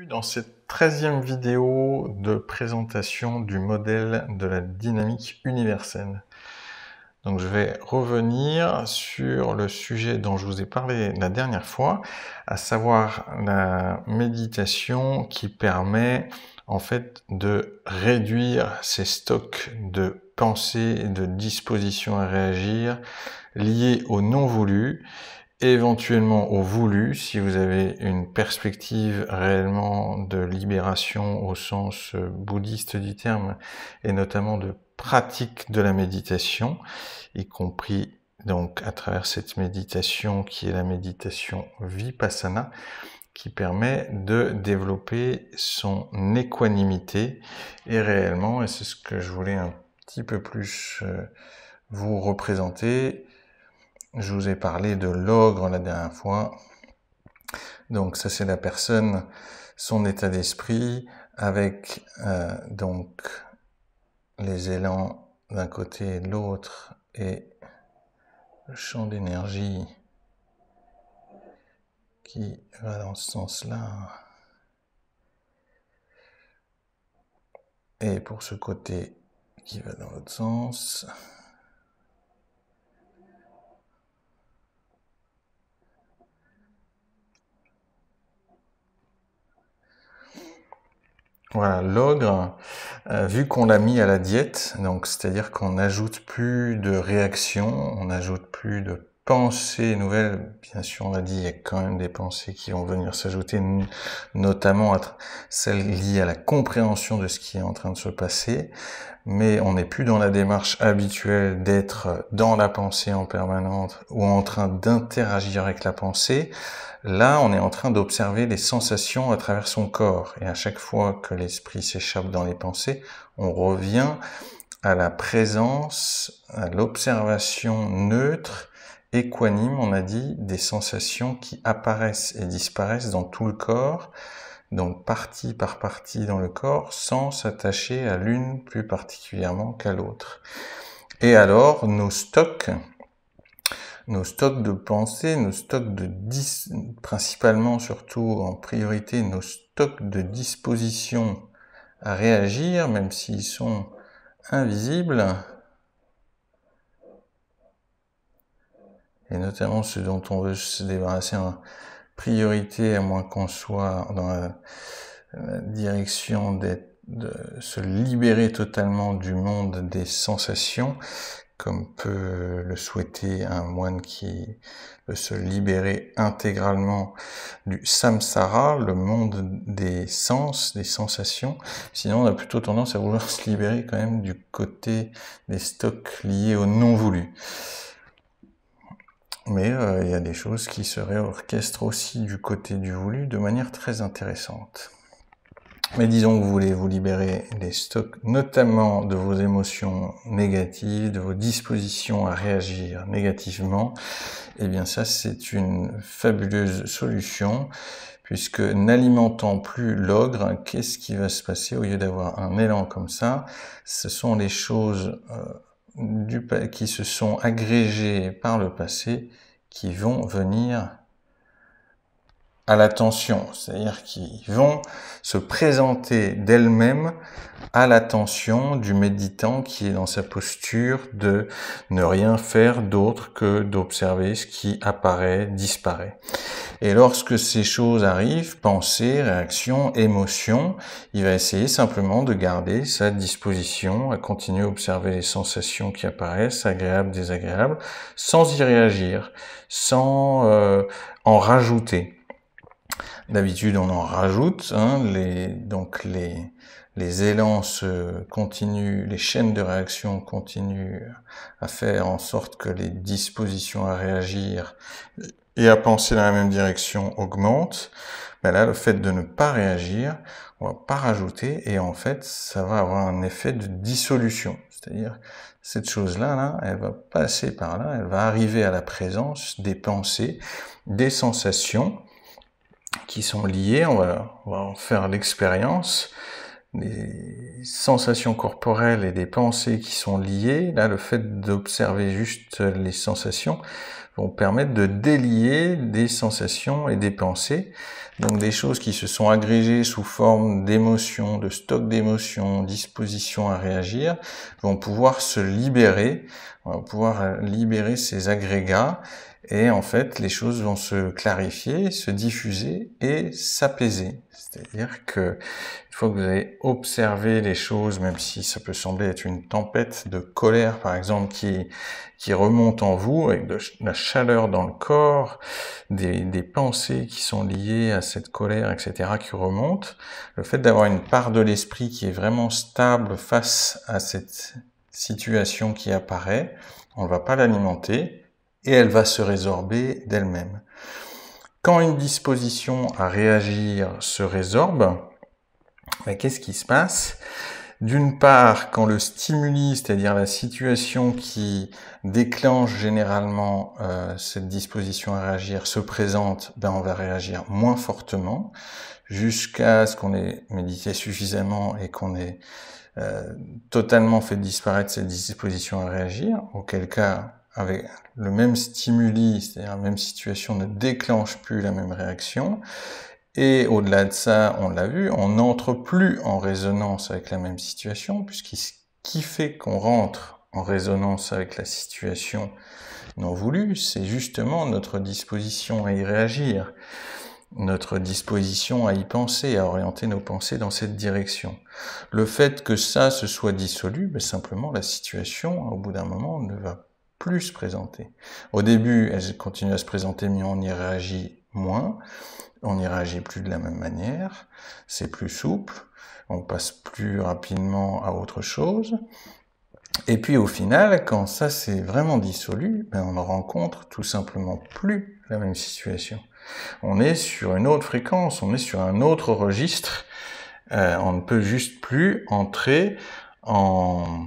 dans cette 13e vidéo de présentation du modèle de la dynamique universelle. Donc je vais revenir sur le sujet dont je vous ai parlé la dernière fois, à savoir la méditation qui permet en fait de réduire ces stocks de pensées et de dispositions à réagir liés au non voulu, éventuellement au voulu, si vous avez une perspective réellement de libération au sens bouddhiste du terme, et notamment de pratique de la méditation, y compris donc à travers cette méditation qui est la méditation Vipassana, qui permet de développer son équanimité, et réellement, et c'est ce que je voulais un petit peu plus vous représenter. Je vous ai parlé de l'ogre la dernière fois. Donc ça c'est la personne, son état d'esprit, avec donc les élans d'un côté et de l'autre, et le champ d'énergie qui va dans ce sens-là. Et pour ce côté qui va dans l'autre sens. Voilà, l'ogre, vu qu'on l'a mis à la diète, donc c'est-à-dire qu'on n'ajoute plus de réactions, on n'ajoute plus de pensées nouvelles. Bien sûr, on l'a dit, il y a quand même des pensées qui vont venir s'ajouter, notamment celles liées à la compréhension de ce qui est en train de se passer, mais on n'est plus dans la démarche habituelle d'être dans la pensée en permanence ou en train d'interagir avec la pensée. Là, on est en train d'observer les sensations à travers son corps. Et à chaque fois que l'esprit s'échappe dans les pensées, on revient à la présence, à l'observation neutre, équanime, on a dit, des sensations qui apparaissent et disparaissent dans tout le corps, donc partie par partie dans le corps, sans s'attacher à l'une plus particulièrement qu'à l'autre. Et alors, nos stocks de pensée, nos stocks principalement, surtout en priorité, nos stocks de disposition à réagir, même s'ils sont invisibles, et notamment ceux dont on veut se débarrasser en priorité, à moins qu'on soit dans la direction de se libérer totalement du monde des sensations, comme peut le souhaiter un moine qui veut se libérer intégralement du samsara, le monde des sens, des sensations. Sinon, on a plutôt tendance à vouloir se libérer quand même du côté des stocks liés au non voulu. Mais il y a des choses qui se réorchestrent aussi du côté du voulu de manière très intéressante. Mais disons que vous voulez vous libérer des stocks, notamment de vos émotions négatives, de vos dispositions à réagir négativement, eh bien ça c'est une fabuleuse solution, puisque n'alimentant plus l'ogre, qu'est-ce qui va se passer au lieu d'avoir un élan comme ça? Ce sont les choses qui se sont agrégées par le passé qui vont venir à l'attention, c'est-à-dire qu'ils vont se présenter d'elles-mêmes à l'attention du méditant qui est dans sa posture de ne rien faire d'autre que d'observer ce qui apparaît, disparaît. Et lorsque ces choses arrivent, pensées, réactions, émotions, il va essayer simplement de garder sa disposition à continuer à observer les sensations qui apparaissent, agréables, désagréables, sans y réagir, sans en rajouter. D'habitude, on en rajoute, les élans se continuent, les chaînes de réaction continuent à faire en sorte que les dispositions à réagir et à penser dans la même direction augmentent. Ben là, le fait de ne pas réagir, on va pas rajouter, et en fait, ça va avoir un effet de dissolution. C'est-à-dire, cette chose-là, elle va passer par là, elle va arriver à la présence des pensées, des sensations, qui sont liées, on va en faire l'expérience, des sensations corporelles et des pensées qui sont liées. Là, le fait d'observer juste les sensations vont permettre de délier des sensations et des pensées. Donc des choses qui se sont agrégées sous forme d'émotions, de stock d'émotions, disposition à réagir, vont pouvoir se libérer, on va pouvoir libérer ces agrégats, et en fait les choses vont se clarifier, se diffuser et s'apaiser. C'est-à-dire que une fois que vous avez observé les choses, même si ça peut sembler être une tempête de colère par exemple qui remonte en vous, avec de la chaleur dans le corps, des pensées qui sont liées à cette colère, etc., qui remontent, le fait d'avoir une part de l'esprit qui est vraiment stable face à cette situation qui apparaît, on ne va pas l'alimenter et elle va se résorber d'elle-même. Quand une disposition à réagir se résorbe, qu'est-ce qui se passe ? D'une part, quand le stimuli, c'est-à-dire la situation qui déclenche généralement cette disposition à réagir, se présente, on va réagir moins fortement, jusqu'à ce qu'on ait médité suffisamment et qu'on ait totalement fait disparaître cette disposition à réagir, auquel cas, avec le même stimuli, c'est-à-dire la même situation, ne déclenche plus la même réaction. Et au-delà de ça, on l'a vu, on n'entre plus en résonance avec la même situation, puisque ce qui fait qu'on rentre en résonance avec la situation non voulue, c'est justement notre disposition à y réagir, notre disposition à y penser, à orienter nos pensées dans cette direction. Le fait que ça se soit dissolu, simplement la situation, au bout d'un moment, ne va plus se présenter. Au début, elle continue à se présenter, mais on y réagit moins. On n'y réagit plus de la même manière, c'est plus souple, on passe plus rapidement à autre chose. Et puis au final, quand ça s'est vraiment dissolu, on ne rencontre tout simplement plus la même situation. On est sur une autre fréquence, on est sur un autre registre, on ne peut juste plus entrer en...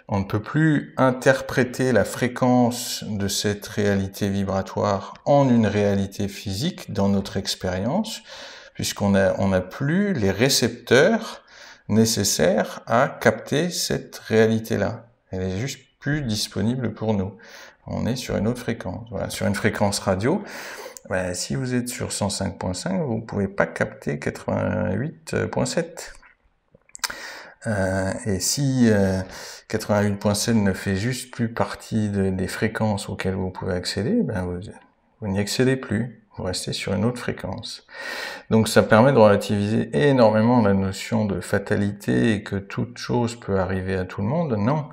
On ne peut plus interpréter la fréquence de cette réalité vibratoire en une réalité physique dans notre expérience, puisqu'on n'a plus les récepteurs nécessaires à capter cette réalité-là. Elle est juste plus disponible pour nous. On est sur une autre fréquence. Voilà, sur une fréquence radio, si vous êtes sur 105.5, vous ne pouvez pas capter 88.7. Et si 88.7 ne fait juste plus partie des fréquences auxquelles vous pouvez accéder, vous n'y accédez plus. Vous restez sur une autre fréquence. Donc ça permet de relativiser énormément la notion de fatalité et que toute chose peut arriver à tout le monde. Non,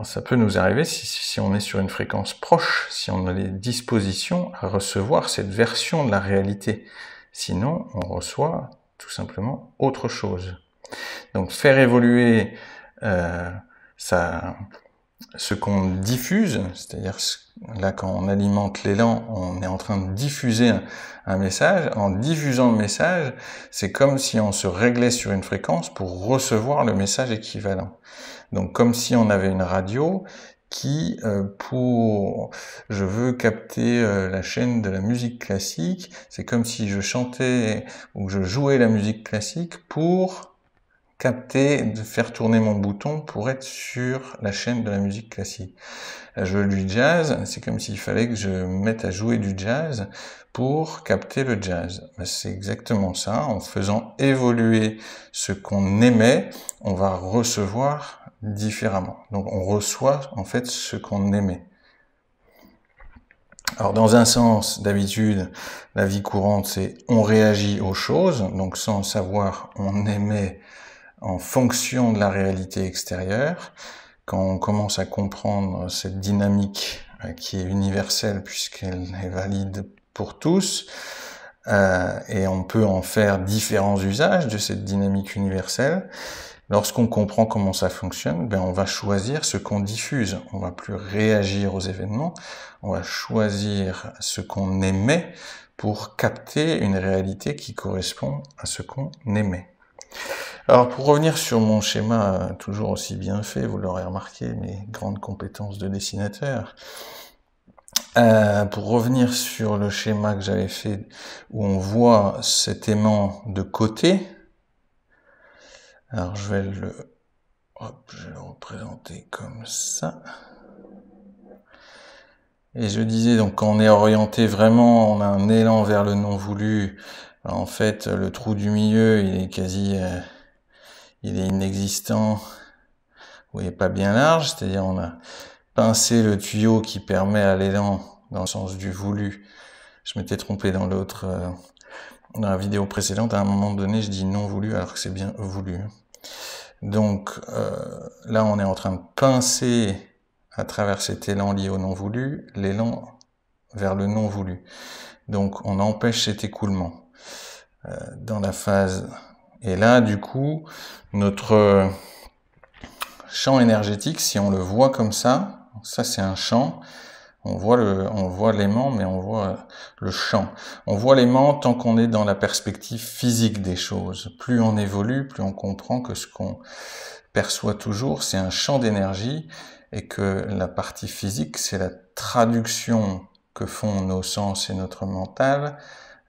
ça peut nous arriver si on est sur une fréquence proche, si on a les dispositions à recevoir cette version de la réalité. Sinon, on reçoit tout simplement autre chose. Donc faire évoluer ce qu'on diffuse, c'est-à-dire là quand on alimente l'élan, on est en train de diffuser un message. En diffusant le message, c'est comme si on se réglait sur une fréquence pour recevoir le message équivalent. Donc comme si on avait une radio qui, je veux capter la chaîne de la musique classique, c'est comme si je chantais ou je jouais la musique classique pour capter, de faire tourner mon bouton pour être sur la chaîne de la musique classique. Jouer du jazz, c'est comme s'il fallait que je me mette à jouer du jazz pour capter le jazz. C'est exactement ça. En faisant évoluer ce qu'on émet, on va recevoir différemment. Donc on reçoit en fait ce qu'on émet. Alors dans un sens, d'habitude, la vie courante, c'est on réagit aux choses, donc sans le savoir, on émet en fonction de la réalité extérieure. Quand on commence à comprendre cette dynamique qui est universelle puisqu'elle est valide pour tous, et on peut en faire différents usages de cette dynamique universelle, lorsqu'on comprend comment ça fonctionne, on va choisir ce qu'on diffuse. On va plus réagir aux événements, on va choisir ce qu'on émet pour capter une réalité qui correspond à ce qu'on émet. Alors pour revenir sur mon schéma toujours aussi bien fait, vous l'aurez remarqué, mes grandes compétences de dessinateur, pour revenir sur le schéma que j'avais fait où on voit cet aimant de côté, alors je vais le représenter comme ça. Et je disais, donc quand on est orienté vraiment, on a un élan vers le non voulu, en fait le trou du milieu il est quasi il est inexistant, ou il n'est pas bien large, c'est-à-dire on a pincé le tuyau qui permet à l'élan dans le sens du voulu. Je m'étais trompé dans l'autre, dans la vidéo précédente, à un moment donné je dis non voulu alors que c'est bien voulu. Donc là on est en train de pincer à travers cet élan lié au non voulu, l'élan vers le non voulu. Donc on empêche cet écoulement dans la phase. Et là du coup notre champ énergétique, si on le voit comme ça c'est un champ. On voit l'aimant, mais on voit le champ. On voit l'aimant tant qu'on est dans la perspective physique des choses. Plus on évolue, plus on comprend que ce qu'on perçoit toujours, c'est un champ d'énergie, et que la partie physique, c'est la traduction que font nos sens et notre mental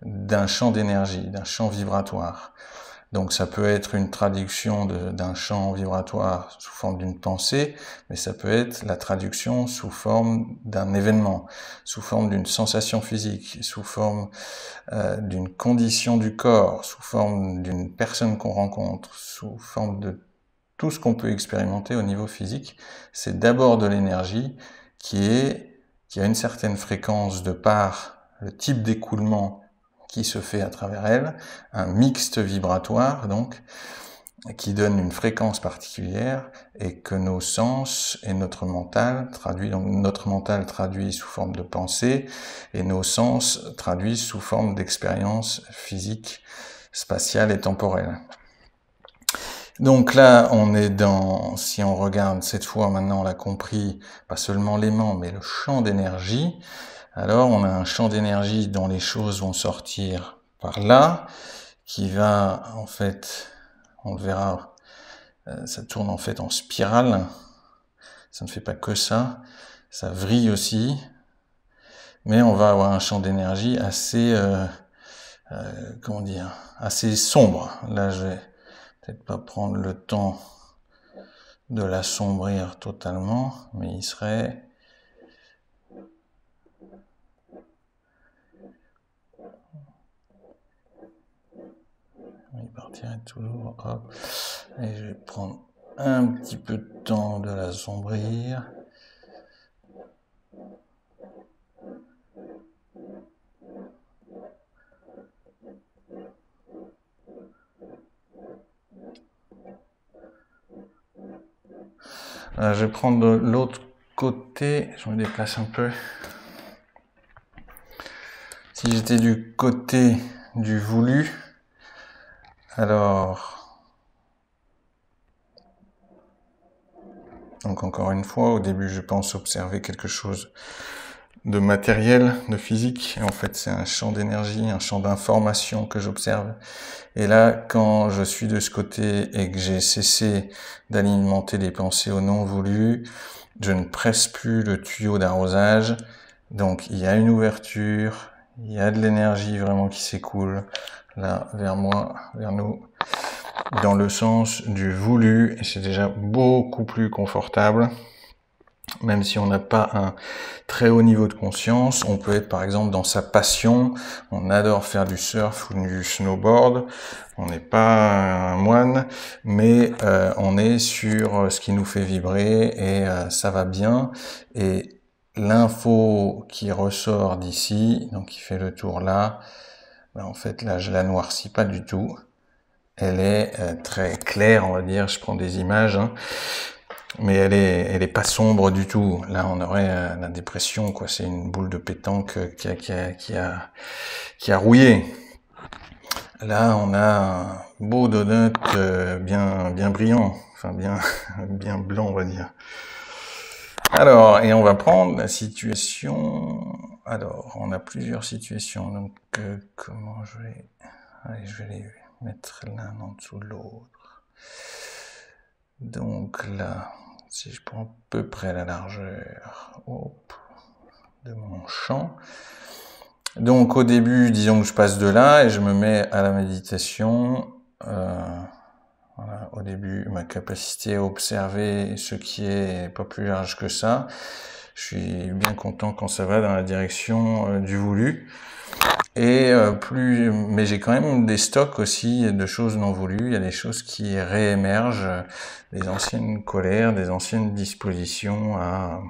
d'un champ d'énergie, d'un champ vibratoire. Donc ça peut être une traduction d'un champ vibratoire sous forme d'une pensée, mais ça peut être la traduction sous forme d'un événement, sous forme d'une sensation physique, sous forme d'une condition du corps, sous forme d'une personne qu'on rencontre, sous forme de tout ce qu'on peut expérimenter au niveau physique. C'est d'abord de l'énergie qui a une certaine fréquence de par le type d'écoulement qui se fait à travers elle, un mixte vibratoire donc, qui donne une fréquence particulière, et que nos sens et notre mental traduisent. Donc notre mental traduit sous forme de pensée, et nos sens traduisent sous forme d'expérience physique, spatiale et temporelle. Donc là, on est dans, si on regarde cette fois, maintenant on l'a compris, pas seulement l'aimant, mais le champ d'énergie. Alors on a un champ d'énergie dont les choses vont sortir par là, qui va en fait, on le verra, ça tourne en fait en spirale, ça ne fait pas que ça vrille aussi, mais on va avoir un champ d'énergie assez, comment dire, assez sombre. Là je vais peut-être pas prendre le temps de l'assombrir totalement, mais il serait... Il partirait toujours, hop, et je vais prendre un petit peu de temps de l'assombrir. Je vais prendre l'autre côté, je me déplace un peu. Si j'étais du côté du voulu, alors, donc encore une fois, au début je pense observer quelque chose de matériel, de physique, et en fait c'est un champ d'énergie, un champ d'information que j'observe. Et là, quand je suis de ce côté et que j'ai cessé d'alimenter les pensées au non voulu, je ne presse plus le tuyau d'arrosage, donc il y a une ouverture, il y a de l'énergie vraiment qui s'écoule là vers moi, vers nous, dans le sens du voulu, et c'est déjà beaucoup plus confortable. Même si on n'a pas un très haut niveau de conscience, on peut être par exemple dans sa passion, on adore faire du surf ou du snowboard, on n'est pas un moine, mais on est sur ce qui nous fait vibrer, et ça va bien. Et l'info qui ressort d'ici, donc qui fait le tour là, ben en fait là je la noircis pas du tout, elle est très claire, on va dire, je prends des images, hein. Mais elle est pas sombre du tout. Là, on aurait la dépression, quoi. C'est une boule de pétanque qui a rouillé. Là, on a un beau donut bien brillant, enfin bien blanc, on va dire. Alors, et on va prendre la situation. Alors, on a plusieurs situations. Donc, comment je vais... Allez, je vais les mettre l'un en dessous de l'autre. Donc là, si je prends à peu près la largeur, hop, de mon champ. Donc au début, disons que je passe de là et je me mets à la méditation. Voilà, au début, ma capacité à observer ce qui est pas plus large que ça. Je suis bien content quand ça va dans la direction du voulu. Et mais j'ai quand même des stocks aussi de choses non voulues. Il y a des choses qui réémergent, des anciennes colères, des anciennes dispositions à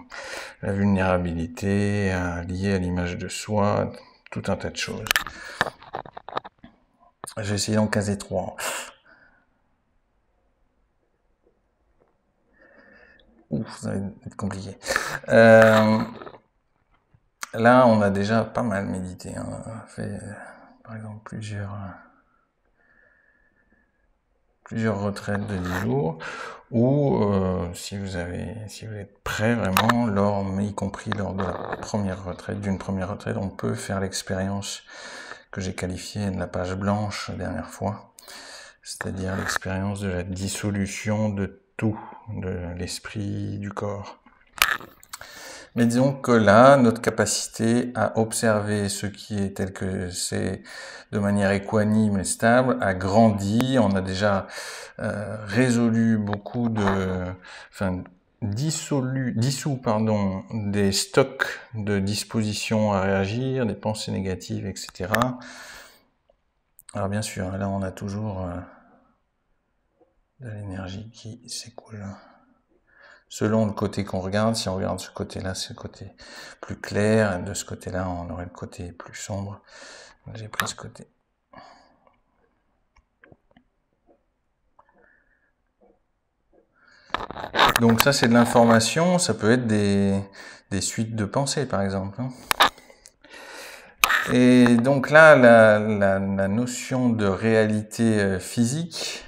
la vulnérabilité, liées à l'image de soi, tout un tas de choses. Je vais essayer d'en caser 3. Ouf, ça va être compliqué. Là, on a déjà pas mal médité. Hein. On a fait, par exemple, plusieurs retraites de 10 jours. Ou si vous êtes prêt vraiment, y compris lors de la première retraite, on peut faire l'expérience que j'ai qualifiée de la page blanche la dernière fois. C'est-à-dire l'expérience de la dissolution de tout, de l'esprit, du corps. Mais disons que là, notre capacité à observer ce qui est tel que c'est de manière équanime et stable a grandi. On a déjà résolu beaucoup dissous des stocks de dispositions à réagir, des pensées négatives, etc. Alors bien sûr, là on a toujours de l'énergie qui s'écoule. Selon le côté qu'on regarde, si on regarde ce côté-là, c'est le côté plus clair, et de ce côté-là, on aurait le côté plus sombre. J'ai pris ce côté. Donc ça, c'est de l'information, ça peut être des suites de pensées, par exemple. Et donc là, la notion de réalité physique,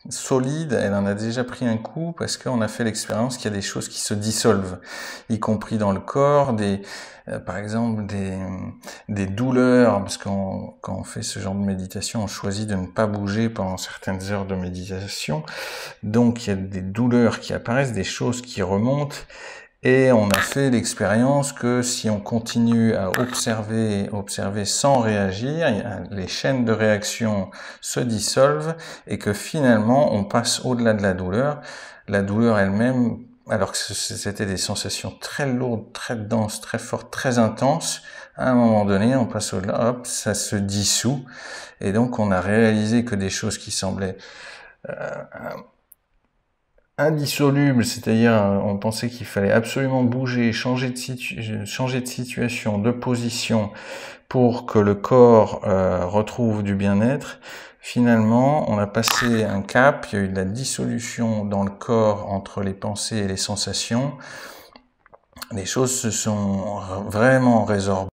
solide, elle en a déjà pris un coup parce qu'on a fait l'expérience qu'il y a des choses qui se dissolvent, y compris dans le corps, par exemple des douleurs, parce quand on fait ce genre de méditation, on choisit de ne pas bouger pendant certaines heures de méditation, donc il y a des douleurs qui apparaissent, des choses qui remontent, et on a fait l'expérience que si on continue à observer sans réagir, les chaînes de réaction se dissolvent et que finalement on passe au-delà de la douleur. La douleur elle-même, alors que c'était des sensations très lourdes, très denses, très fortes, très intenses, à un moment donné on passe au-delà, hop, ça se dissout. Et donc on a réalisé que des choses qui semblaient indissoluble, c'est-à-dire on pensait qu'il fallait absolument bouger, changer de situation, de position pour que le corps retrouve du bien-être. Finalement, on a passé un cap, il y a eu de la dissolution dans le corps entre les pensées et les sensations. Les choses se sont vraiment résorbées.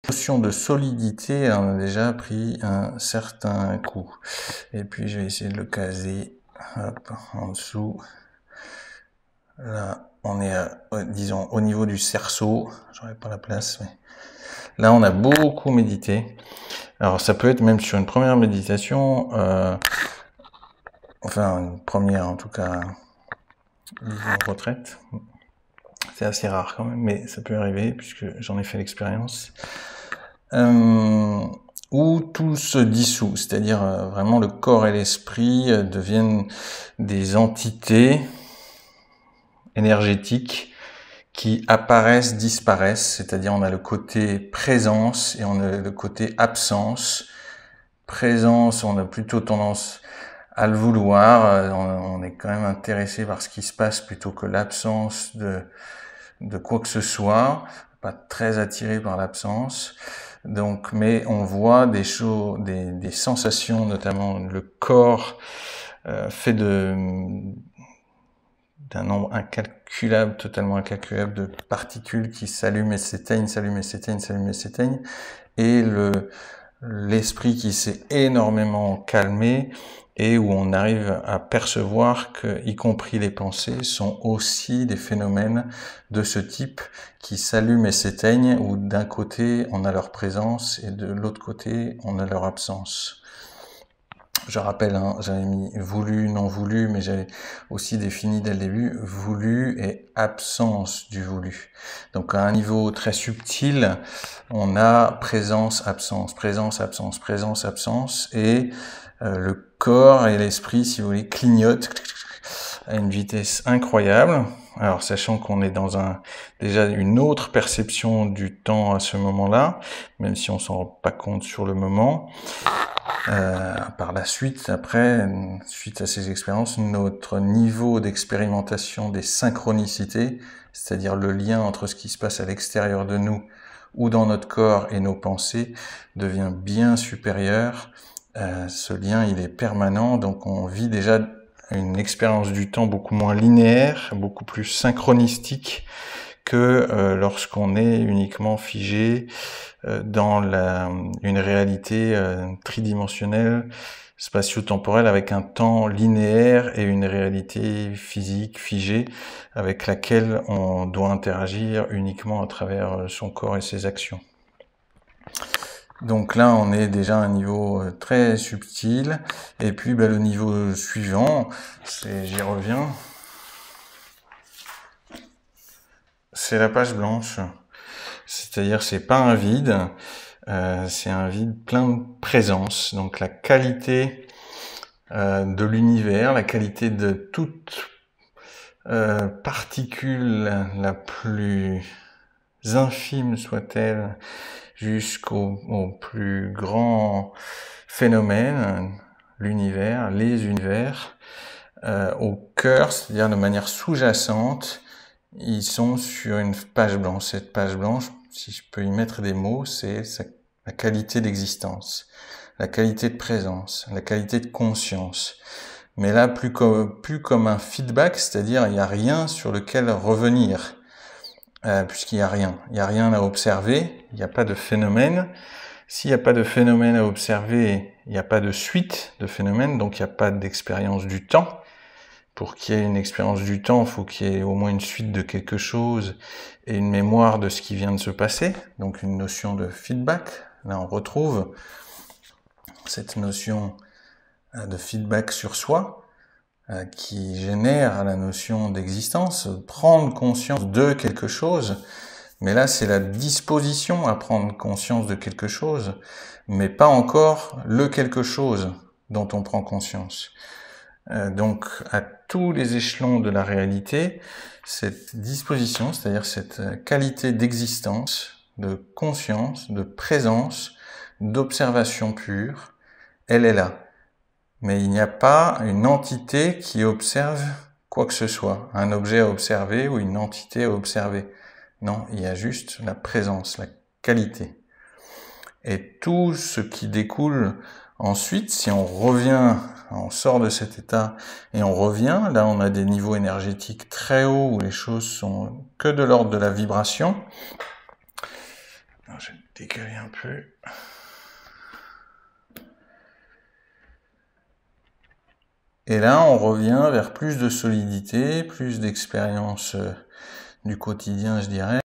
La notion de solidité en a déjà pris un certain coup. Et puis je vais essayer de le caser. Hop, en dessous. Là, on est, disons, au niveau du cerceau. J'aurais pas la place, mais là, on a beaucoup médité. Alors, ça peut être même sur une première méditation, enfin, une première, en tout cas, retraite. C'est assez rare quand même, mais ça peut arriver, puisque j'en ai fait l'expérience. Où tout se dissout, c'est-à-dire vraiment le corps et l'esprit deviennent des entités énergétiques qui apparaissent, disparaissent, c'est-à-dire on a le côté présence et on a le côté absence. Présence, on a plutôt tendance à le vouloir, on est quand même intéressé par ce qui se passe plutôt que l'absence de quoi que ce soit, pas très attiré par l'absence. Donc, mais on voit des choses, des sensations, notamment le corps fait d'un nombre incalculable, totalement incalculable de particules qui s'allument et s'éteignent, s'allument et s'éteignent, s'allument et s'éteignent, et l'esprit qui s'est énormément calmé et où on arrive à percevoir que, y compris les pensées, sont aussi des phénomènes de ce type qui s'allument et s'éteignent, où d'un côté on a leur présence et de l'autre côté on a leur absence. Je rappelle, hein, j'avais mis voulu, non voulu, mais j'avais aussi défini dès le début voulu et absence du voulu. Donc à un niveau très subtil, on a présence, absence, présence, absence, présence, absence, et le corps et l'esprit, si vous voulez, clignotent à une vitesse incroyable. Alors, sachant qu'on est dans déjà une autre perception du temps à ce moment-là, même si on s'en rend pas compte sur le moment. Par la suite, après, suite à ces expériences, notre niveau d'expérimentation des synchronicités, c'est-à-dire le lien entre ce qui se passe à l'extérieur de nous ou dans notre corps et nos pensées, devient bien supérieur. Ce lien, il est permanent, donc on vit déjà une expérience du temps beaucoup moins linéaire, beaucoup plus synchronistique que lorsqu'on est uniquement figé dans une réalité tridimensionnelle, spatio-temporelle, avec un temps linéaire et une réalité physique figée avec laquelle on doit interagir uniquement à travers son corps et ses actions. Donc là, on est déjà à un niveau très subtil. Et puis, le niveau suivant, j'y reviens, c'est la page blanche. C'est-à-dire, c'est pas un vide, c'est un vide plein de présence. Donc la qualité de l'univers, la qualité de toute particule la plus infime soit-elle, jusqu'au plus grand phénomène, l'univers, les univers, au cœur, c'est-à-dire de manière sous-jacente, ils sont sur une page blanche. Cette page blanche, si je peux y mettre des mots, c'est la qualité d'existence, la qualité de présence, la qualité de conscience. Mais là, plus comme un feedback, c'est-à-dire il n'y a rien sur lequel revenir. Puisqu'il n'y a rien. Il n'y a rien à observer, il n'y a pas de phénomène. S'il n'y a pas de phénomène à observer, il n'y a pas de suite de phénomènes, donc il n'y a pas d'expérience du temps. Pour qu'il y ait une expérience du temps, il faut qu'il y ait au moins une suite de quelque chose et une mémoire de ce qui vient de se passer, donc une notion de feedback. Là, on retrouve cette notion de feedback sur soi, qui génère la notion d'existence, prendre conscience de quelque chose, mais là c'est la disposition à prendre conscience de quelque chose, mais pas encore le quelque chose dont on prend conscience. Donc à tous les échelons de la réalité, cette disposition, c'est-à-dire cette qualité d'existence, de conscience, de présence, d'observation pure, elle est là. Mais il n'y a pas une entité qui observe quoi que ce soit, un objet à observer ou une entité à observer. Non, il y a juste la présence, la qualité. Et tout ce qui découle ensuite, si on revient, on sort de cet état et on revient, là on a des niveaux énergétiques très hauts où les choses sont que de l'ordre de la vibration. Alors, je vais décaler un peu. Et là, on revient vers plus de solidité, plus d'expérience du quotidien, je dirais,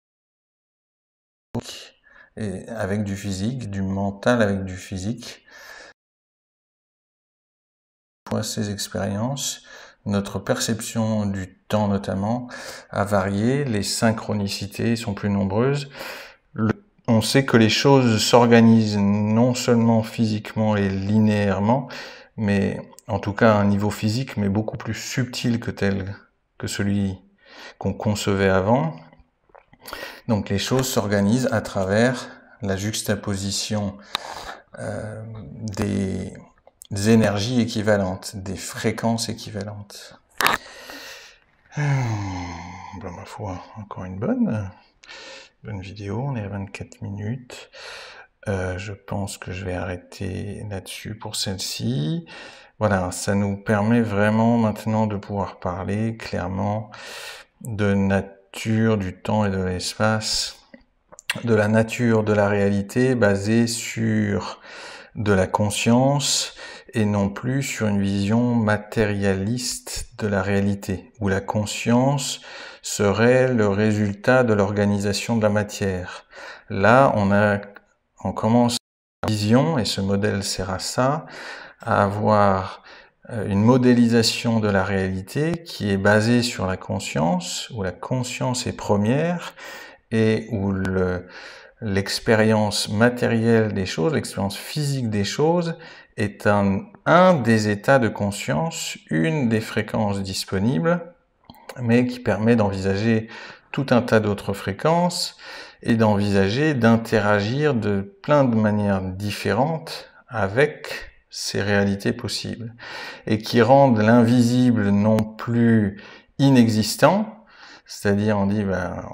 et avec du physique, du mental avec du physique. Pour ces expériences, notre perception du temps notamment a varié, les synchronicités sont plus nombreuses. On sait que les choses s'organisent non seulement physiquement et linéairement, mais en tout cas à un niveau physique, mais beaucoup plus subtil que celui qu'on concevait avant. Donc les choses s'organisent à travers la juxtaposition des énergies équivalentes, des fréquences équivalentes. Ma foi, encore une bonne vidéo, on est à 24 minutes. Je pense que je vais arrêter là-dessus pour celle-ci. Voilà, ça nous permet vraiment maintenant de pouvoir parler clairement de nature du temps et de l'espace, de la nature de la réalité basée sur de la conscience et non plus sur une vision matérialiste de la réalité, où la conscience serait le résultat de l'organisation de la matière. Là, on commence la vision, et ce modèle sert à ça, à avoir une modélisation de la réalité qui est basée sur la conscience, où la conscience est première et où l'expérience matérielle des choses, l'expérience physique des choses est un un des états de conscience, une des fréquences disponibles, mais qui permet d'envisager tout un tas d'autres fréquences et d'envisager d'interagir de plein de manières différentes avec ces réalités possibles et qui rendent l'invisible non plus inexistant, c'est-à-dire on dit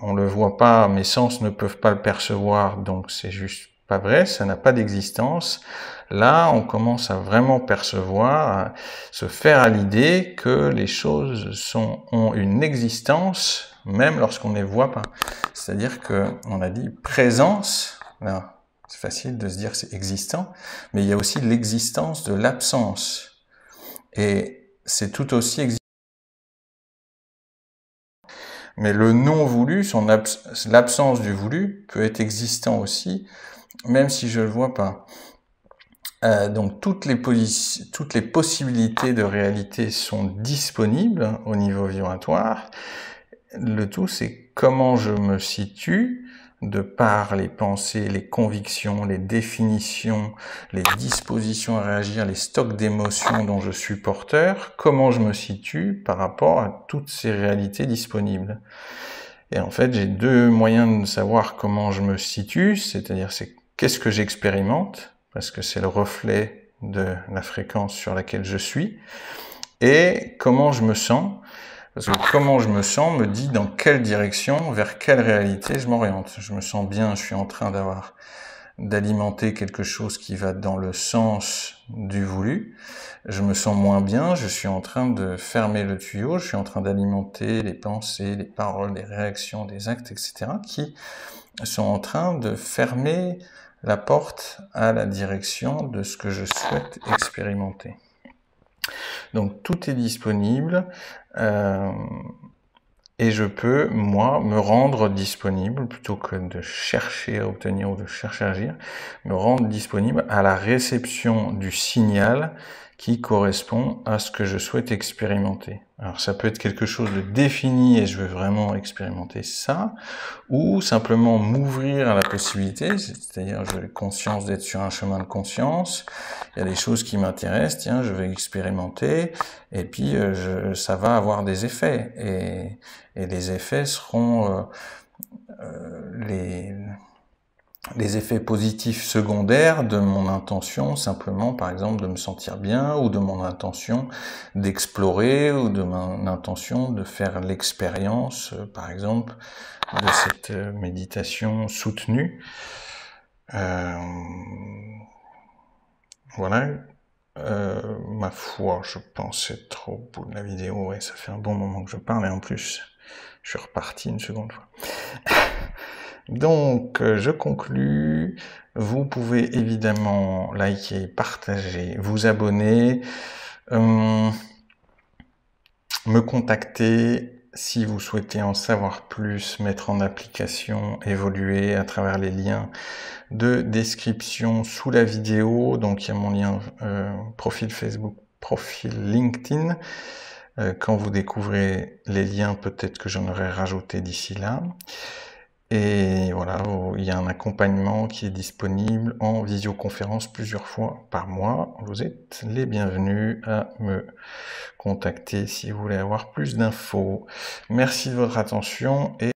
on le voit pas, mes sens ne peuvent pas le percevoir, donc c'est juste pas vrai, ça n'a pas d'existence. Là, on commence à vraiment percevoir, à se faire à l'idée que les choses ont une existence, même lorsqu'on ne les voit pas. C'est-à-dire qu'on a dit présence, là, c'est facile de se dire que c'est existant, mais il y a aussi l'existence de l'absence. Et c'est tout aussi existant. Mais le non voulu, l'absence du voulu, peut être existant aussi, même si je ne le vois pas. Donc toutes les possibilités de réalité sont disponibles au niveau vibratoire. Le tout, c'est comment je me situe de par les pensées, les convictions, les définitions, les dispositions à réagir, les stocks d'émotions dont je suis porteur, comment je me situe par rapport à toutes ces réalités disponibles. Et en fait, j'ai deux moyens de savoir comment je me situe, c'est-à-dire c'est qu'est-ce que j'expérimente, parce que c'est le reflet de la fréquence sur laquelle je suis, et comment je me sens, parce que comment je me sens me dit dans quelle direction, vers quelle réalité je m'oriente. Je me sens bien, je suis en train d'alimenter quelque chose qui va dans le sens du voulu. Je me sens moins bien, je suis en train de fermer le tuyau, je suis en train d'alimenter les pensées, les paroles, les réactions, les actes, etc., qui sont en train de fermer la porte à la direction de ce que je souhaite expérimenter. Donc tout est disponible et je peux, moi, me rendre disponible, plutôt que de chercher à obtenir ou de chercher à agir, me rendre disponible à la réception du signal qui correspond à ce que je souhaite expérimenter. Alors ça peut être quelque chose de défini et je veux vraiment expérimenter ça, ou simplement m'ouvrir à la possibilité, c'est-à-dire j'ai conscience d'être sur un chemin de conscience, il y a des choses qui m'intéressent, tiens, je vais expérimenter, et puis ça va avoir des effets, et les effets seront les effets positifs secondaires de mon intention, simplement par exemple de me sentir bien, ou de mon intention d'explorer, ou de mon intention de faire l'expérience, par exemple, de cette méditation soutenue. Voilà. Ma foi, je pense être au bout de la vidéo, ouais, ça fait un bon moment que je parle, et en plus, je suis reparti une seconde fois. Donc, je conclus. Vous pouvez évidemment liker, partager, vous abonner, me contacter si vous souhaitez en savoir plus, mettre en application, évoluer à travers les liens de description sous la vidéo. Donc, il y a mon lien profil Facebook, profil LinkedIn. Quand vous découvrez les liens, peut-être que j'en aurai rajouté d'ici là. Et voilà, il y a un accompagnement qui est disponible en visioconférence plusieurs fois par mois. Vous êtes les bienvenus à me contacter si vous voulez avoir plus d'infos. Merci de votre attention et